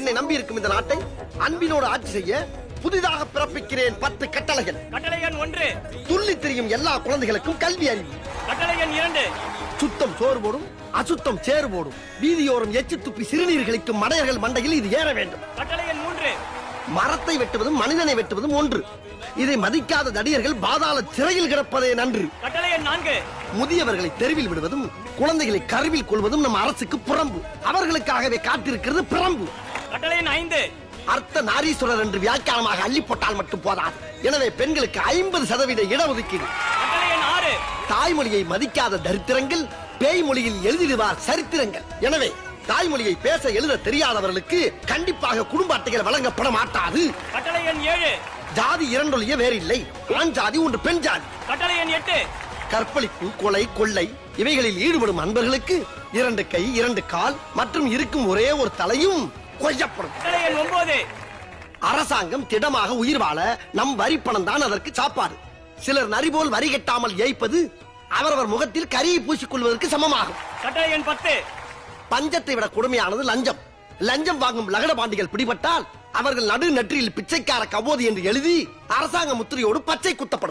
என்னை நம்பி இருக்கும் இந்த நாட்டை அன்பினோடு ஆட்சி செய்ய புதிதாக பிறப்பிக்கிறேன் 10 கட்டளைகள். கட்டளை எண் 1. துள்ளி திரியும் எல்லா குழந்தைகளுக்கும் கல்வி அறிவு. கட்டளை எண் 2. சுத்தம் சோறு போடும், அசுத்தம் சேறு போடும். வீதியோரம் எச்சு துப்பி சிறுநீர்களிக்கும் மடையர்கள் மண்டையில் இது ஏற வேண்டும். கட்டளை எண் 3. மரத்தை வெட்டுவதும் மனிதனை வெட்டுவதும் ஒன்று. இதை மதிக்காத தடியர்கள் பாதாள சிறையில் கிடப்பதே நன்று. கட்டளை எண் 4. முதியவர்களை தெருவில் விடுவதும் குழந்தைகளை கருவில் கொள்வதும் நம் அரசுக்கு புறம்பு. அவர்களுக்காகவே காத்திருக்கிறது பிரம்பு. கட்டளை எண் 5. அர்த்த நாரீஸ்வரர் என்று வியாக்கியானமாக அள்ளி போட்டால் மட்டும் போதாது. எனவே பெண்களுக்கு 50% இடஒதுக்கீடு. கட்டளை எண் 6. தாய்மொழியை மதிக்காத தரித்திரங்கள் பேய் மொழியில் எழுதிடுவார் சரித்திரங்கள். எனவே தாய்மொழியை பேச எழுத தெரியாதவர்களுக்கு கண்டிப்பாக குடும்ப அட்டைகள் வழங்கப்பட மாட்டாது. கட்டளை எண் 7. ஜாதி இரண்டொழிய வேறில்லை. ஆண் ஜாதி ஒன்று, பெண் ஜாதி. கட்டளை எண் 8. கற்பழிப்பு, கொலை, கொள்ளை இவைகளில் ஈடுபடும் அன்பர்களுக்கு 2 கை 2 கால் மற்றும் இருக்கும் ஒரே ஒரு தலையும் கொய்யப்படும். கட்டளை எண் 9. அரசாங்கம் திடமாக உயிர் வாழ நம் வரி பணம் தான் அதற்கு சாப்பாடு. சிலர் நரிபோல் வரி கட்டாமல் ஏய்ப்பது அவரவர் முகத்தில் கரியை பூசிக்கொள்வதற்கு சமமாகும். கட்டளை எண் 10. பஞ்சத்தை விட கொடுமையானது லஞ்சம். லஞ்சம் வாங்கும் லகட பாண்டிகள் பிடிபட்டால் அவர்கள் நடு நெற்றியில் பிச்சைக்கார கபோதி என்று எழுதி அரசாங்க முத்திரையோடு பச்சை குத்தப்படும்.